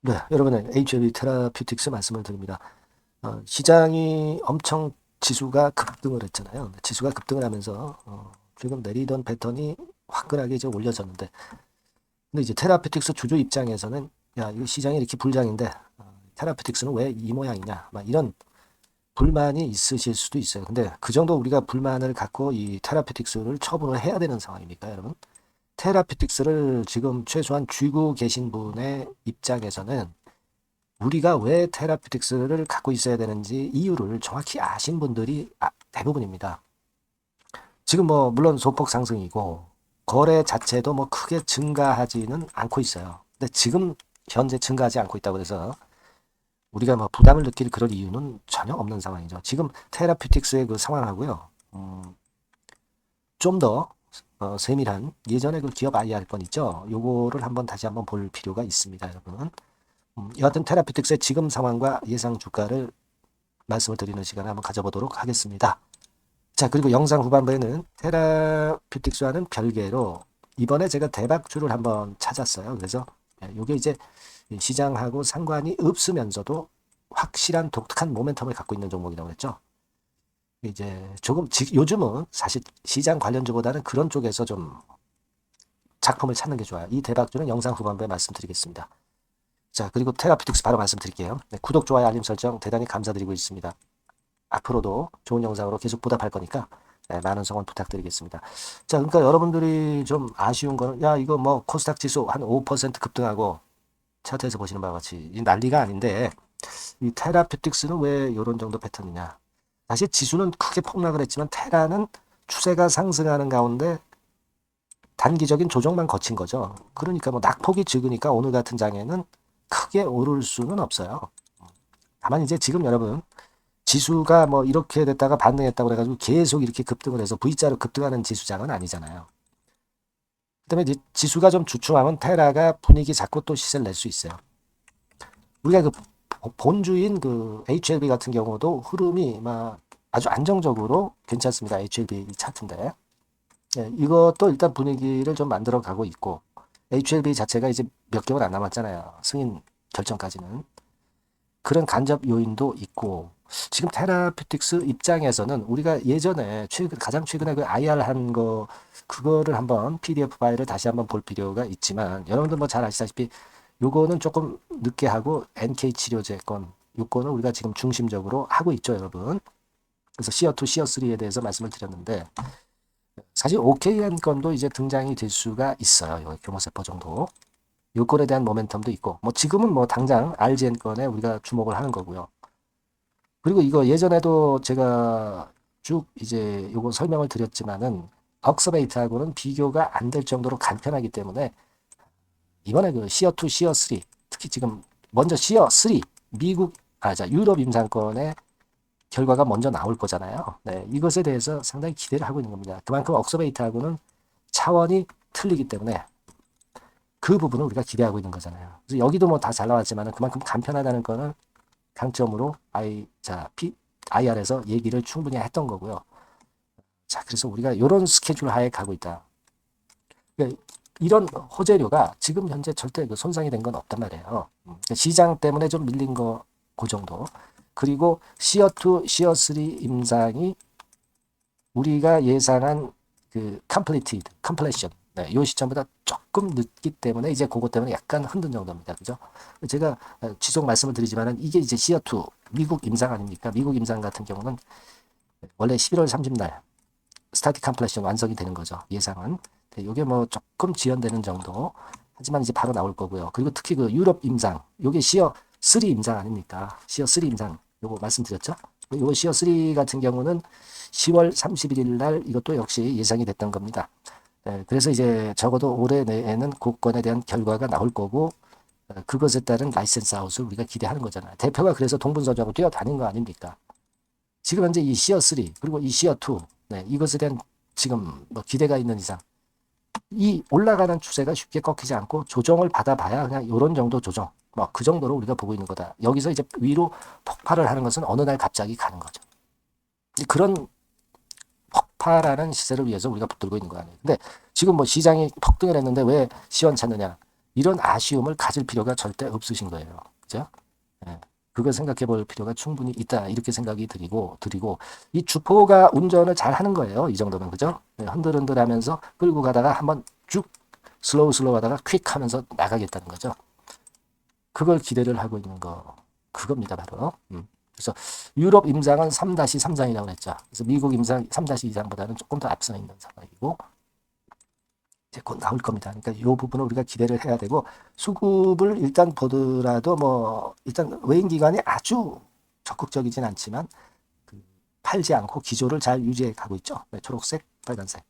네, 여러분의 HLB 테라퓨틱스 말씀을 드립니다. 시장이 엄청 지수가 급등을 했잖아요. 지수가 급등을 하면서 지금 내리던 패턴이 화끈하게 이제 올려졌는데, 근데 이제 테라퓨틱스 주주 입장에서는 야, 이 시장이 이렇게 불장인데 테라퓨틱스는 왜 이 모양이냐, 막 이런 불만이 있으실 수도 있어요. 근데 그 정도 우리가 불만을 갖고 이 테라퓨틱스를 처분을 해야 되는 상황입니까, 여러분? 테라퓨틱스를 지금 최소한 쥐고 계신 분의 입장에서는 우리가 왜 테라퓨틱스를 갖고 있어야 되는지 이유를 정확히 아신 분들이 대부분입니다. 지금 뭐 물론 소폭 상승이고 거래 자체도 뭐 크게 증가하지는 않고 있어요. 근데 지금 현재 증가하지 않고 있다고 해서 우리가 뭐 부담을 느낄 그런 이유는 전혀 없는 상황이죠. 지금 테라퓨틱스의 그 상황하고요. 좀 더 세밀한 예전에 그 기업 IR 건 있죠. 요거를 한번 다시 한번 볼 필요가 있습니다, 여러분. 여하튼 테라퓨틱스의 지금 상황과 예상 주가를 말씀을 드리는 시간을 한번 가져보도록 하겠습니다. 자, 그리고 영상 후반부에는 테라퓨틱스와는 별개로 이번에 제가 대박주를 한번 찾았어요. 그래서 이게 이제 시장하고 상관이 없으면서도 확실한 독특한 모멘텀을 갖고 있는 종목이라고 했죠. 이제 조금 요즘은 사실 시장 관련주보다는 그런 쪽에서 좀 작품을 찾는 게 좋아요. 이 대박주는 영상 후반부에 말씀드리겠습니다. 자, 그리고 테라퓨틱스 바로 말씀드릴게요. 네, 구독, 좋아요, 알림 설정 대단히 감사드리고 있습니다. 앞으로도 좋은 영상으로 계속 보답할 거니까 네, 많은 성원 부탁드리겠습니다. 자, 그러니까 여러분들이 좀 아쉬운 거는 야, 이거 뭐 코스닥 지수 한 5% 급등하고 차트에서 보시는 바와 같이 이 난리가 아닌데 이 테라퓨틱스는 왜 이런 정도 패턴이냐. 사실 지수는 크게 폭락을 했지만 테라는 추세가 상승하는 가운데 단기적인 조정만 거친 거죠. 그러니까 뭐 낙폭이 적으니까 오늘 같은 장에는 크게 오를 수는 없어요. 다만 이제 지금 여러분 지수가 뭐 이렇게 됐다가 반등했다고 그래가지고 계속 이렇게 급등을 해서 V자로 급등하는 지수장은 아니잖아요. 그다음에 이제 지수가 좀 주춤하면 테라가 분위기 잡고 또 시세를 낼 수 있어요. 우리가 그 본주인 그 HLB 같은 경우도 흐름이 막 아주 안정적으로 괜찮습니다. HLB 차트인데 이것도 일단 분위기를 좀 만들어 가고 있고 HLB 자체가 이제 몇 개월 안 남았잖아요. 승인 결정까지는. 그런 간접 요인도 있고 지금 테라퓨틱스 입장에서는 우리가 예전에 가장 최근에 그 IR 한 거 그거를 한번 PDF 파일을 다시 한번 볼 필요가 있지만 여러분들 뭐 잘 아시다시피 요거는 조금 늦게 하고 NK 치료제 건 요거는 우리가 지금 중심적으로 하고 있죠, 여러분. 그래서 시어2, 시어3에 대해서 말씀을 드렸는데 사실 OKN 건도 이제 등장이 될 수가 있어요. 요 교모세포 정도. 요건에 대한 모멘텀도 있고 뭐 지금은 뭐 당장 RGN 건에 우리가 주목을 하는 거고요. 그리고 이거 예전에도 제가 쭉 이제 요거 설명을 드렸지만은 억스베이트하고는 비교가 안 될 정도로 간편하기 때문에 이번에 그 시어2, 시어3 특히 지금 먼저 시어3 미국 유럽 임상권의 결과가 먼저 나올 거잖아요. 네, 이것에 대해서 상당히 기대를 하고 있는 겁니다. 그만큼 억스베이트하고는 차원이 틀리기 때문에 그 부분을 우리가 기대하고 있는 거잖아요. 그래서 여기도 뭐 다 잘 나왔지만 그만큼 간편하다는 거는 강점으로 IR에서 얘기를 충분히 했던 거고요. 자, 그래서 우리가 이런 스케줄 하에 가고 있다. 그러니까 이런 호재료가 지금 현재 절대 그 손상이 된 건 없단 말이에요. 그러니까 시장 때문에 좀 밀린 거 그 정도. 그리고 시어2, 시어3 임상이 우리가 예상한 그 completion, 네, 이 시점보다 조금 늦기 때문에 이제 그것 때문에 약간 흔든 정도입니다. 그죠? 제가 지속 말씀을 드리지만은 이게 이제 시어2 미국 임상 아닙니까? 미국 임상 같은 경우는 원래 11월 30날 스타틱 컴플레션 완성이 되는 거죠. 예상은. 이게 뭐 조금 지연되는 정도. 하지만 이제 바로 나올 거고요. 그리고 특히 그 유럽 임상, 요게 시어 3 임상 아닙니까? 시어 3 임상. 요거 말씀드렸죠? 요거 시어 3 같은 경우는 10월 31일 날 이것도 역시 예상이 됐던 겁니다. 네, 그래서 이제 적어도 올해 내에는 그 건에 대한 결과가 나올 거고 그것에 따른 라이센스 아웃을 우리가 기대하는 거잖아요. 대표가 그래서 동분서주하고 뛰어다닌 거 아닙니까? 지금 현재 이 시어 3 그리고 이 시어 2 네, 이것에 대한 지금 뭐 기대가 있는 이상 이 올라가는 추세가 쉽게 꺾이지 않고 조정을 받아봐야 그냥 이런 정도 조정 뭐 그 정도로 우리가 보고 있는 거다. 여기서 이제 위로 폭발을 하는 것은 어느 날 갑자기 가는 거죠. 그런 폭발하는 시세를 위해서 우리가 붙들고 있는 거 아니에요. 근데 지금 뭐 시장이 폭등을 했는데 왜 시원 찾느냐? 이런 아쉬움을 가질 필요가 절대 없으신 거예요. 그죠? 예. 그걸 생각해 볼 필요가 충분히 있다. 이렇게 생각이 드리고, 이 주포가 운전을 잘 하는 거예요. 이 정도면. 그죠? 네, 흔들흔들 하면서 끌고 가다가 한번 쭉 슬로우 하다가 퀵 하면서 나가겠다는 거죠. 그걸 기대를 하고 있는 거. 그겁니다. 바로. 그래서 유럽 임상은 3-3장이라고 했죠. 그래서 미국 임상 3-2장보다는 조금 더 앞서 있는 상황이고, 이제 곧 나올 겁니다. 그러니까 이 부분을 우리가 기대를 해야 되고, 수급을 일단 보더라도 일단 외인 기관이 아주 적극적이진 않지만 팔지 않고 기조를 잘 유지해 가고 있죠. 네, 초록색, 빨간색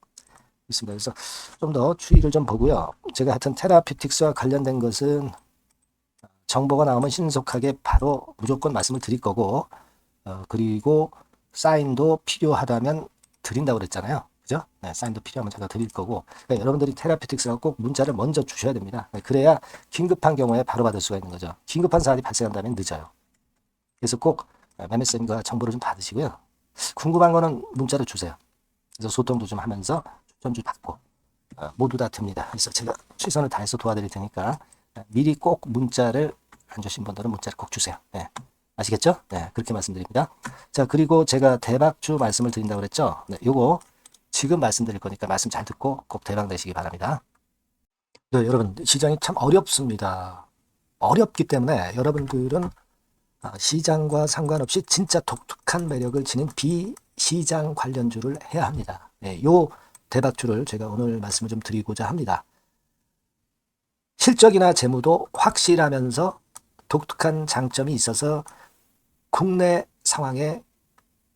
있습니다. 그래서 좀 더 추이를 좀 보고요. 제가 하여튼 테라피틱스와 관련된 것은 정보가 나오면 신속하게 바로 무조건 말씀을 드릴 거고, 그리고 사인도 필요하다면 드린다고 그랬잖아요. 그죠? 네, 사인도 필요하면 제가 드릴 거고, 그러니까 여러분들이 테라피틱스가 꼭 문자를 먼저 주셔야 됩니다. 네, 그래야 긴급한 경우에 바로 받을 수가 있는 거죠. 긴급한 사안이 발생한다면 늦어요. 그래서 꼭 매매쌤과 정보를 좀 받으시고요. 궁금한 거는 문자를 주세요. 그래서 소통도 좀 하면서 추천주 받고, 모두 다 듭니다. 그래서 제가 최선을 다해서 도와드릴 테니까 미리 꼭 문자를 안 주신 분들은 문자를 꼭 주세요. 네. 아시겠죠? 네, 그렇게 말씀드립니다. 자, 그리고 제가 대박주 말씀을 드린다고 그랬죠? 네, 요거 지금 말씀드릴 거니까 말씀 잘 듣고 꼭 대박 내시기 바랍니다. 네, 여러분, 시장이 참 어렵습니다. 어렵기 때문에 여러분들은 시장과 상관없이 진짜 독특한 매력을 지닌 비시장 관련주를 해야 합니다. 네, 요 대박주를 제가 오늘 말씀을 좀 드리고자 합니다. 실적이나 재무도 확실하면서 독특한 장점이 있어서 국내 상황에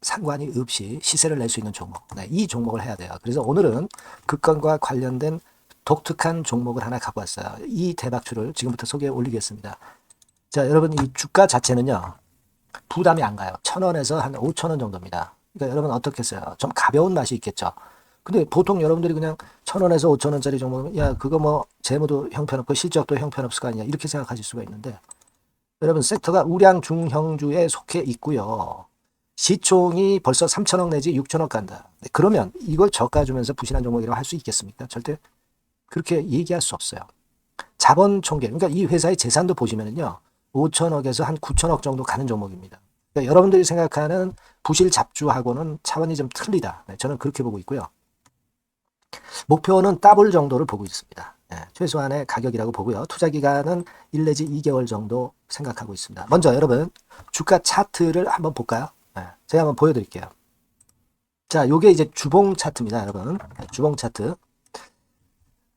상관이 없이 시세를 낼 수 있는 종목. 네, 이 종목을 해야 돼요. 그래서 오늘은 그건과 관련된 독특한 종목을 하나 갖고 왔어요. 이 대박주를 지금부터 소개해 올리겠습니다. 자, 여러분 이 주가 자체는요. 부담이 안 가요. 1,000원에서 한 5,000원 정도입니다. 그러니까 여러분 어떻겠어요? 좀 가벼운 맛이 있겠죠. 근데 보통 여러분들이 그냥 1,000원에서 5,000원짜리 종목은 야 그거 뭐 재무도 형편없고 실적도 형편없을 거 아니냐 이렇게 생각하실 수가 있는데 여러분 섹터가 우량 중형주에 속해 있고요. 시총이 벌써 3,000억 내지 6,000억 간다. 그러면 이걸 저가 주면서 부실한 종목이라고 할 수 있겠습니까? 절대 그렇게 얘기할 수 없어요. 자본 총계, 그러니까 이 회사의 재산도 보시면은요. 5,000억에서 한 9,000억 정도 가는 종목입니다. 그러니까 여러분들이 생각하는 부실 잡주하고는 차원이 좀 틀리다. 네, 저는 그렇게 보고 있고요. 목표는 더블 정도를 보고 있습니다. 네, 최소한의 가격이라고 보고요. 투자 기간은 1 내지 2개월 정도 생각하고 있습니다. 먼저 여러분 주가 차트를 한번 볼까요? 네, 제가 한번 보여드릴게요. 자, 요게 이제 주봉 차트입니다, 여러분. 네, 주봉 차트.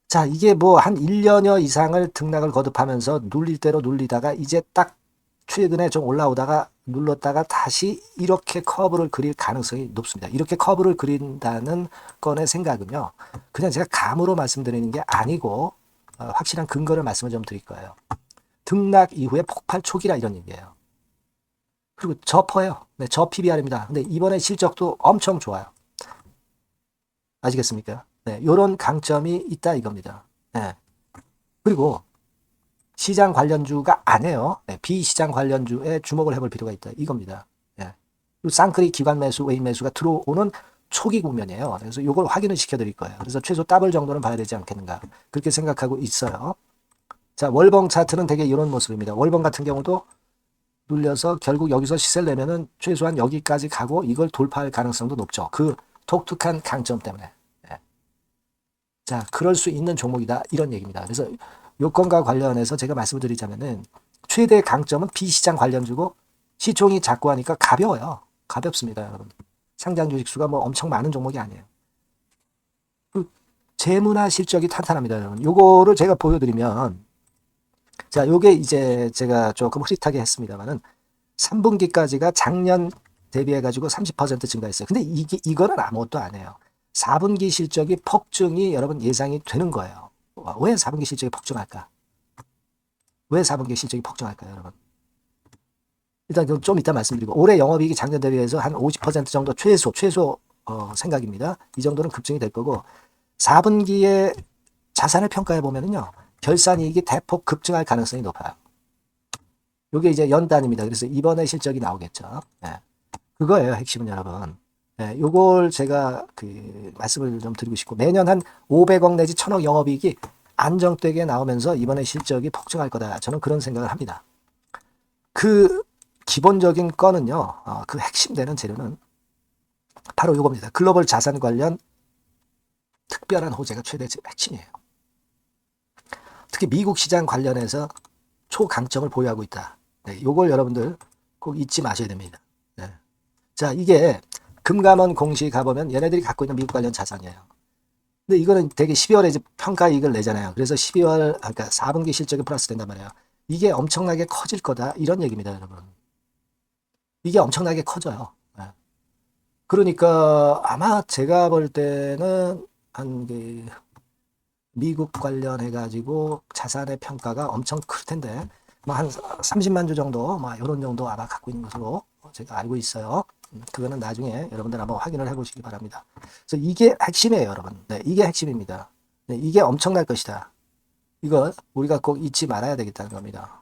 자, 이게 뭐 한 1년여 이상을 등락을 거듭하면서 눌릴 대로 눌리다가 이제 딱 최근에 좀 올라오다가 눌렀다가 다시 이렇게 커브를 그릴 가능성이 높습니다. 이렇게 커브를 그린다는 건의 생각은요. 그냥 제가 감으로 말씀드리는 게 아니고 확실한 근거를 말씀을 좀 드릴 거예요. 등락 이후에 폭발 초기라 이런 얘기예요. 그리고 저퍼예요. 네, 저 PBR입니다. 근데 이번에 실적도 엄청 좋아요. 아시겠습니까? 네, 요런 강점이 있다 이겁니다. 네. 그리고 시장 관련주가 아니에요. 네, 비시장 관련주에 주목을 해볼 필요가 있다 이겁니다. 네. 쌍끌이 기관 매수, 외인 매수가 들어오는 초기 국면이에요. 그래서 요걸 확인을 시켜드릴 거예요. 그래서 최소 더블 정도는 봐야 되지 않겠는가 그렇게 생각하고 있어요. 자, 월봉 차트는 되게 이런 모습입니다. 월봉 같은 경우도 눌려서 결국 여기서 시세를 내면은 최소한 여기까지 가고 이걸 돌파할 가능성도 높죠. 그 독특한 강점 때문에. 네. 자, 그럴 수 있는 종목이다 이런 얘기입니다. 그래서 요건과 관련해서 제가 말씀을 드리자면은 최대 강점은 비시장 관련주고 시총이 작고 하니까 가벼워요. 가볍습니다, 여러분. 상장 주식 수가 뭐 엄청 많은 종목이 아니에요. 그 재무나 실적이 탄탄합니다, 여러분. 요거를 제가 보여드리면 자, 요게 이제 제가 조금 흐릿하게 했습니다만은 3분기까지가 작년 대비해 가지고 30% 증가했어요. 근데 이거는 아무것도 아니에요. 4분기 실적이 폭증이 여러분 예상이 되는 거예요. 왜 4분기 실적이 폭증할까? 왜 4분기 실적이 폭증할까요, 여러분? 일단 좀 이따 말씀드리고 올해 영업이익이 작년 대비해서 한 50% 정도 최소 생각입니다. 이 정도는 급증이 될 거고 4분기에 자산을 평가해 보면은요. 결산이익이 대폭 급증할 가능성이 높아요. 이게 이제 연단입니다. 그래서 이번에 실적이 나오겠죠. 네. 그거예요, 핵심은 여러분. 네, 요걸 제가 말씀을 좀 드리고 싶고 매년 한 500억 내지 1,000억 영업이익이 안정되게 나오면서 이번에 실적이 폭증할 거다. 저는 그런 생각을 합니다. 그 기본적인 건은요. 그 핵심되는 재료는 바로 이겁니다. 글로벌 자산 관련 특별한 호재가 최대 핵심이에요. 특히 미국 시장 관련해서 초강점을 보유하고 있다. 네, 요걸 여러분들 꼭 잊지 마셔야 됩니다. 네. 자, 이게 금감원 공시 가보면 얘네들이 갖고 있는 미국 관련 자산이에요. 근데 이거는 되게 12월에 이제 평가이익을 내잖아요. 그래서 12월, 그러니까 4분기 실적이 플러스 된단 말이에요. 이게 엄청나게 커질 거다. 이런 얘기입니다, 여러분. 이게 엄청나게 커져요. 네. 그러니까 아마 제가 볼 때는 미국 관련해가지고 자산의 평가가 엄청 클 텐데, 뭐 한 30만 주 정도, 뭐 이런 정도 아마 갖고 있는 것으로 제가 알고 있어요. 그거는 나중에 여러분들 한번 확인을 해보시기 바랍니다. 그래서 이게 핵심이에요, 여러분. 네, 이게 핵심입니다. 네, 이게 엄청날 것이다. 이거 우리가 꼭 잊지 말아야 되겠다는 겁니다.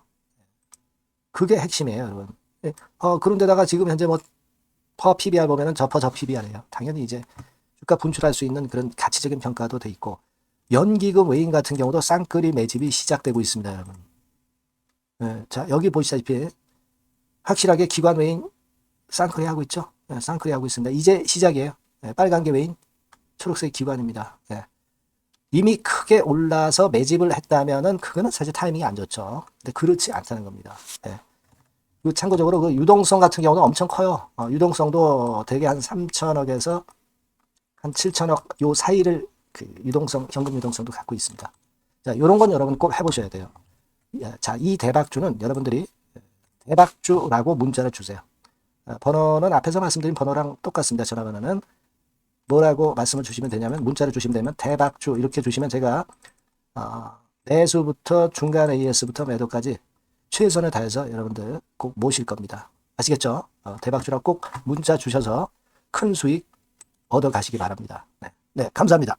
그게 핵심이에요, 여러분. 네, 그런데다가 지금 현재 뭐 퍼 PBR 보면은 저 PBR이에요. 당연히 이제 주가 분출할 수 있는 그런 가치적인 평가도 돼 있고, 연기금 외인 같은 경우도 쌍끌이 매집이 시작되고 있습니다, 여러분. 네, 자, 여기 보시다시피 확실하게 기관 외인 쌍끌이 하고 있죠. 네, 쌍끌이 하고 있습니다. 이제 시작이에요. 네, 빨간 게 외인, 초록색 기관입니다. 네. 이미 크게 올라서 매집을 했다면은 그거는 사실 타이밍이 안 좋죠. 근데 그렇지 않다는 겁니다. 네. 그리고 참고적으로 그 유동성 같은 경우는 엄청 커요. 유동성도 대개 한 3천억에서 한 7천억 요 사이를 그 유동성, 현금 유동성도 갖고 있습니다. 자, 요런 건 여러분 꼭 해보셔야 돼요. 자, 이 대박주는 여러분들이 대박주라고 문자를 주세요. 번호는 앞에서 말씀드린 번호랑 똑같습니다. 전화번호는 뭐라고 말씀을 주시면 되냐면, 문자를 주시면 되면 대박주 이렇게 주시면 제가 매수부터 중간 AS부터 매도까지 최선을 다해서 여러분들 꼭 모실 겁니다. 아시겠죠? 대박주라고 꼭 문자 주셔서 큰 수익 얻어 가시기 바랍니다. 네, 감사합니다.